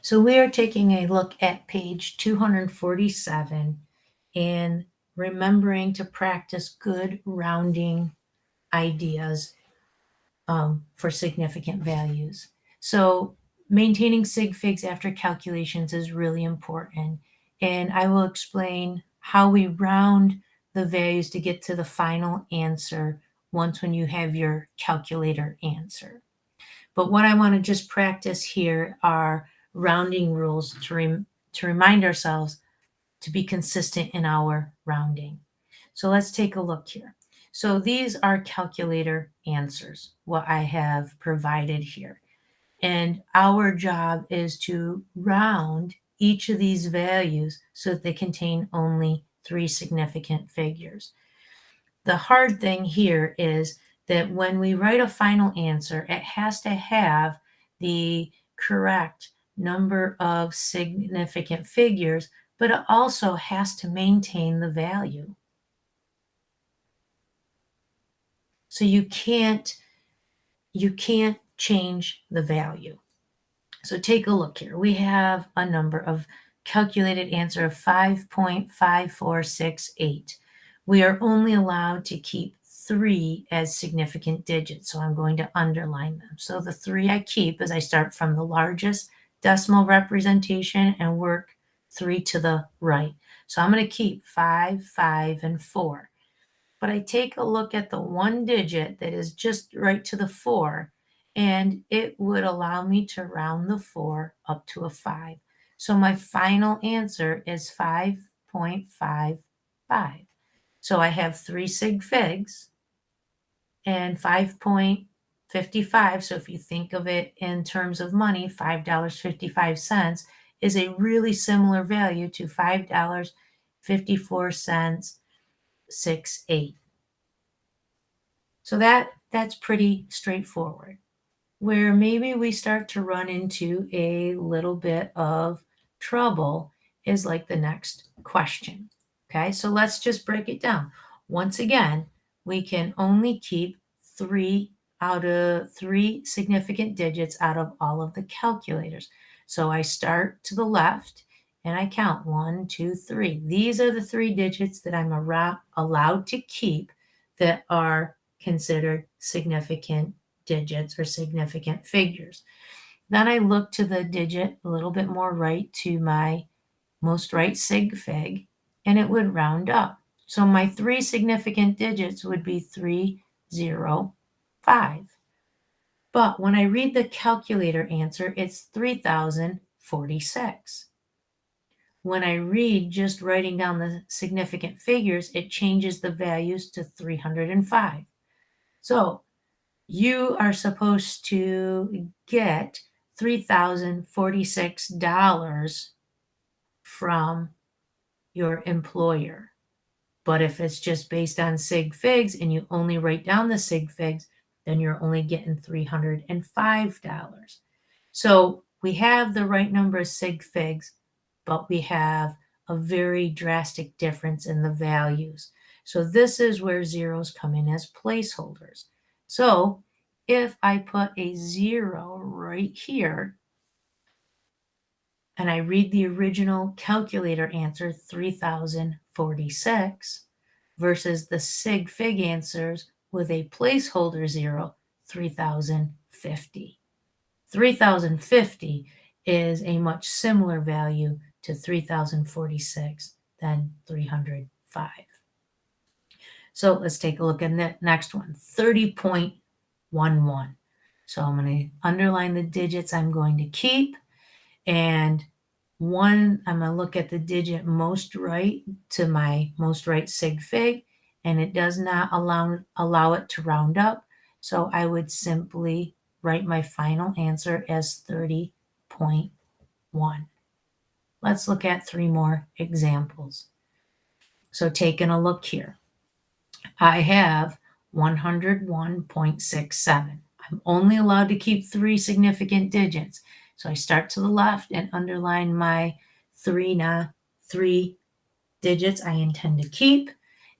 So we are taking a look at page 247 and remembering to practice good rounding ideas for significant values. So maintaining sig figs after calculations is really important. And I will explain how we round the values to get to the final answer when you have your calculator answer. But what I want to just practice here are rounding rules to remind ourselves to be consistent in our rounding. So let's take a look here. So these are calculator answers, what I have provided here. And our job is to round each of these values so that they contain only 3 significant figures. The hard thing here is that when we write a final answer, it has to have the correct number of significant figures, but it also has to maintain the value. So you can't change the value. So take a look here. We have a number of calculated answer of 5.5468. We are only allowed to keep 3 as significant digits, so I'm going to underline them. So the 3 I keep is I start from the largest decimal representation and work 3 to the right. So I'm going to keep 5, 5, and 4. But I take a look at the one digit that is just right to the 4, and it would allow me to round the 4 up to a 5. So my final answer is 5.55. So I have 3 sig figs and 5.55. So if you think of it in terms of money, $5.55 is a really similar value to $5.54.68. So that's pretty straightforward. Where maybe we start to run into a little bit of trouble is like the next question. Okay, so let's just break it down. Once again, we can only keep 3 significant digits out of all of the calculators. So I start to the left and I count 1, 2, 3. These are the 3 digits that I'm allowed to keep that are considered significant digits or significant figures. Then I look to the digit a little bit more right to my most right sig fig, and it would round up. So my 3 significant digits would be 305. But when I read the calculator answer, it's 3046. When I read just writing down the significant figures, it changes the values to 305. So you are supposed to get $3,046 from your employer. But if it's just based on sig figs and you only write down the sig figs, then you're only getting $305. So we have the right number of sig figs, but we have a very drastic difference in the values. So this is where zeros come in as placeholders. So if I put a 0 right here, and I read the original calculator answer, 3046, versus the sig fig answers with a placeholder 0, 3050. 3050 is a much similar value to 3046 than 305. So let's take a look at the next one, 30.11. So I'm going to underline the digits I'm going to keep. And I'm going to look at the digit most right to my most right sig fig, and it does not allow it to round up. So I would simply write my final answer as 30.1. Let's look at 3 more examples. So taking a look here, I have 101.67. I'm only allowed to keep 3 significant digits. So I start to the left and underline my 3 digits I intend to keep.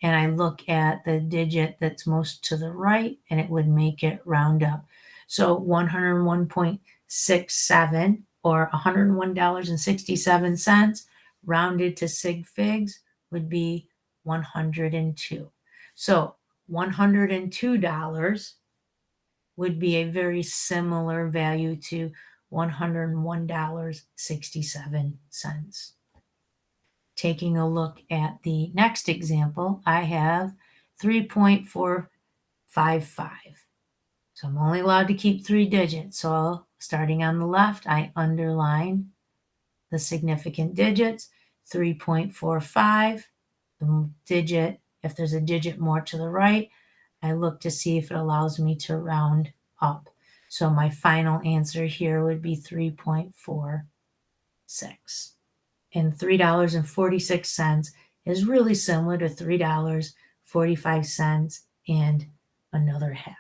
And I look at the digit that's most to the right, and it would make it round up. So 101.67 or $101.67 rounded to sig figs would be 102. So $102 would be a very similar value to $101.67. Taking a look at the next example, I have 3.455. So I'm only allowed to keep 3 digits. So starting on the left, I underline the significant digits, 3.45. The digit, if there's a digit more to the right, I look to see if it allows me to round up. So my final answer here would be 3.46. And $3.46 is really similar to $3.45 and another half.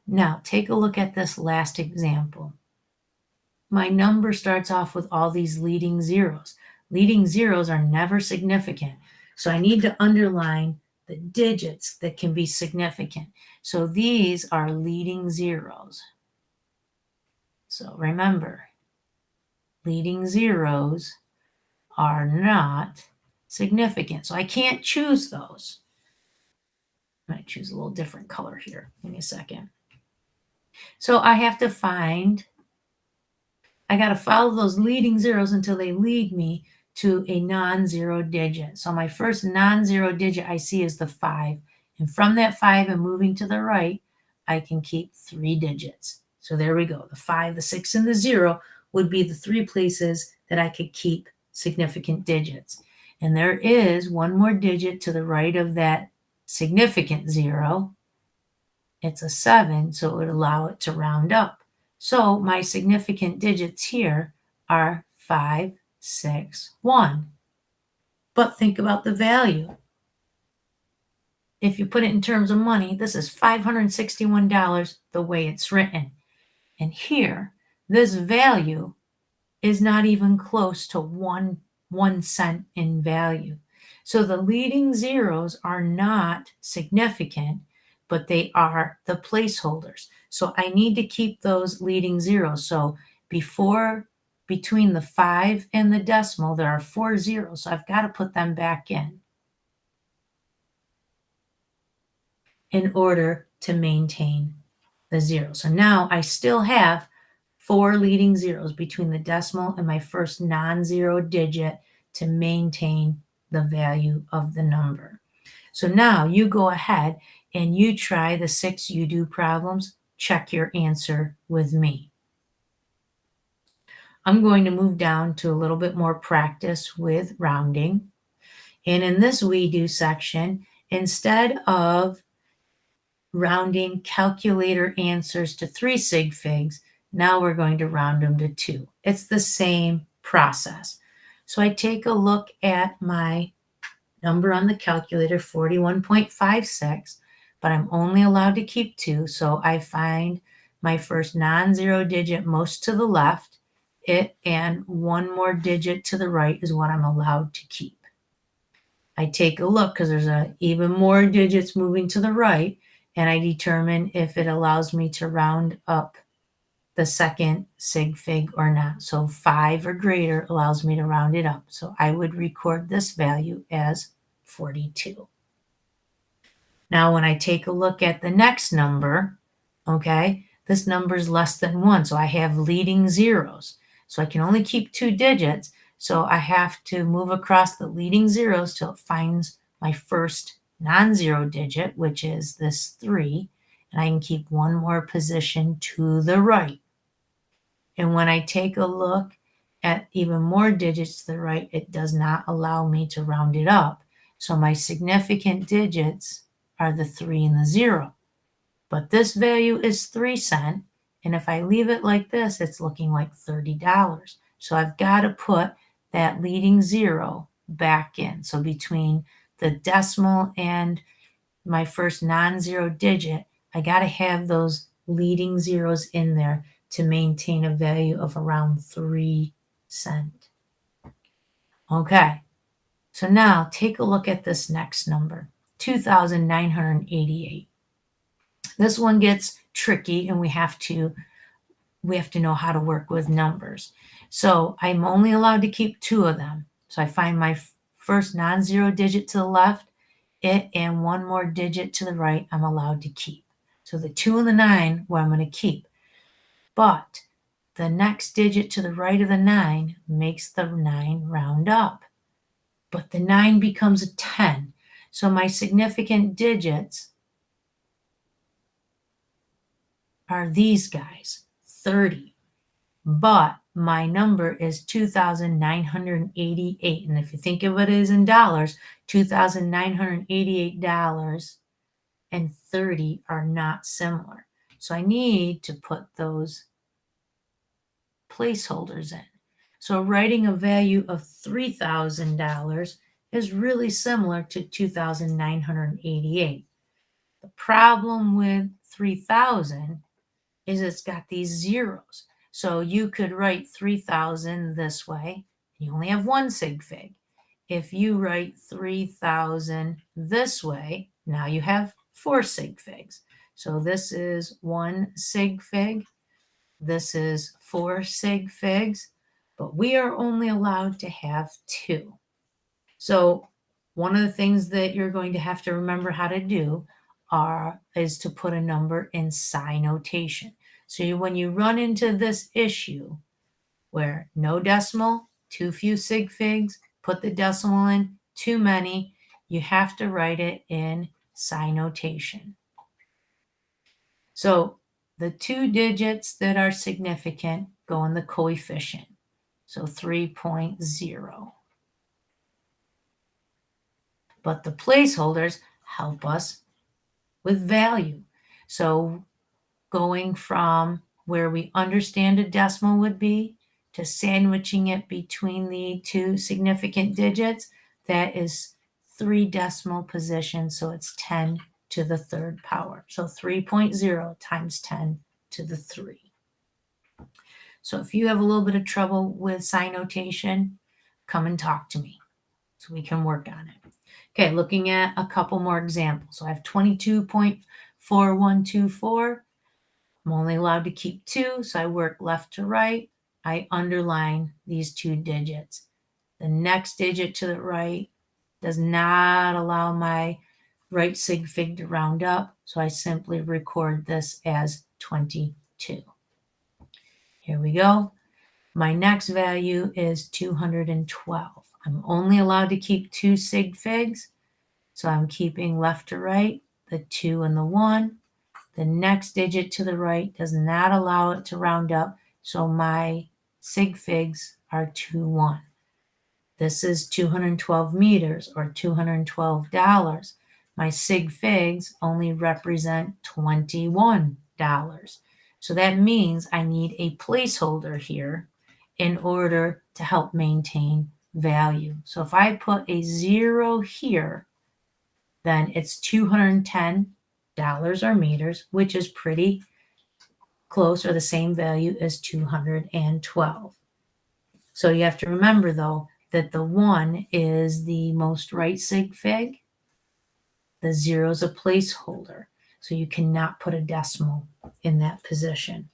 Now take a look at this last example. My number starts off with all these leading zeros. Leading zeros are never significant. So I need to underline the digits that can be significant. So these are leading zeros. So remember, leading zeros are not significant. So I can't choose those. I might choose a little different color here. Give me a second. So I have to I got to follow those leading zeros until they lead me to a non-zero digit. So my first non-zero digit I see is the 5. And from that 5 and moving to the right, I can keep 3 digits. So there we go. The 5, the 6, and the 0 would be the 3 places that I could keep significant digits. And there is one more digit to the right of that significant 0. It's a 7, so it would allow it to round up. So my significant digits here are 5, 6, 1. But think about the value. If you put it in terms of money, this is $561 the way it's written. And here, this value is not even close to 1 cent in value. So the leading zeros are not significant, but they are the placeholders. So I need to keep those leading zeros. So between the 5 and the decimal, there are 4 zeros. So I've got to put them back in order to maintain the 0. So now I still have 4 leading zeros between the decimal and my first non-zero digit to maintain the value of the number. So now you go ahead and you try the 6 you-do problems. Check your answer with me. I'm going to move down to a little bit more practice with rounding. And in this we do section, instead of rounding calculator answers to 3 sig figs, now we're going to round them to 2. It's the same process. So I take a look at my number on the calculator, 41.56, but I'm only allowed to keep 2. So I find my first non-zero digit most to the left, and one more digit to the right is what I'm allowed to keep. I take a look because there's even more digits moving to the right, and I determine if it allows me to round up the second sig fig or not. So 5 or greater allows me to round it up. So I would record this value as 42. Now when I take a look at the next number, okay, this number is less than 1. So I have leading zeros. So I can only keep 2 digits. So I have to move across the leading zeros till it finds my first non-zero digit, which is this 3. And I can keep one more position to the right. And when I take a look at even more digits to the right, it does not allow me to round it up. So my significant digits are the 3 and the 0. But this value is 3 cents. And if I leave it like this, it's looking like $30. So I've got to put that leading 0 back in. So between the decimal and my first non-zero digit, I got to have those leading zeros in there to maintain a value of around 3 cents. Okay, so now take a look at this next number, 2,988. This one gets tricky and we have to we have to know how to work with numbers. So I'm only allowed to keep 2 of them. So I find my first non-zero digit to the left, it and one more digit to the right I'm allowed to keep. So the 2 and the 9, what I'm going to keep. But the next digit to the right of the 9 makes the 9 round up. But the 9 becomes a 10. So my significant digits are these guys, 30. But my number is 2,988. And if you think of it as in dollars, $2,988 and 30 are not similar. So I need to put those placeholders in. So writing a value of $3,000 is really similar to 2,988. The problem with 3,000 is it's got these zeros. So you could write 3,000 this way. You only have one sig fig. If you write 3,000 this way, now you have 4 sig figs. So this is 1 sig fig. This is 4 sig figs, but we are only allowed to have 2. So one of the things that you're going to have to remember how to do is to put a number in psi notation. So when you run into this issue where no decimal, too few sig figs, put the decimal in, too many, you have to write it in psi notation. So the 2 digits that are significant go in the coefficient. So 3.0. But the placeholders help us with value. So going from where we understand a decimal would be to sandwiching it between the 2 significant digits, that is 3 decimal positions. So it's 10 to the 3rd power. So 3.0 times 10 to the 3. So if you have a little bit of trouble with psi notation, come and talk to me so we can work on it. Okay, looking at a couple more examples. So I have 22.4124. I'm only allowed to keep 2, so I work left to right. I underline these 2 digits. The next digit to the right does not allow my right sig fig to round up, so I simply record this as 22. Here we go. My next value is 212. I'm only allowed to keep 2 sig figs, so I'm keeping left to right, the 2 and the 1. The next digit to the right does not allow it to round up, so my sig figs are 2, 1. This is 212 meters or $212. My sig figs only represent $21. So that means I need a placeholder here in order to help maintain value. So if I put a 0 here, then it's $210 or meters, which is pretty close or the same value as 212. So you have to remember, though, that the 1 is the most right sig fig. The 0 is a placeholder. So you cannot put a decimal in that position.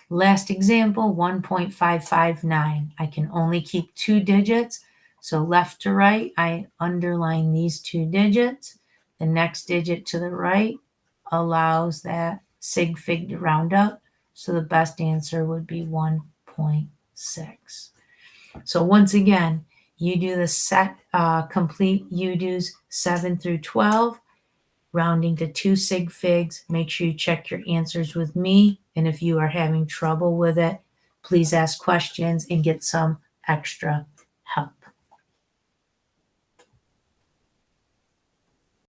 Last example, 1.559. I can only keep 2 digits. So left to right, I underline these 2 digits. The next digit to the right allows that sig fig to round up. So the best answer would be 1.6. So once again, you do the complete UDOs 7 through 12, rounding to 2 sig figs. Make sure you check your answers with me. And if you are having trouble with it, please ask questions and get some extra help.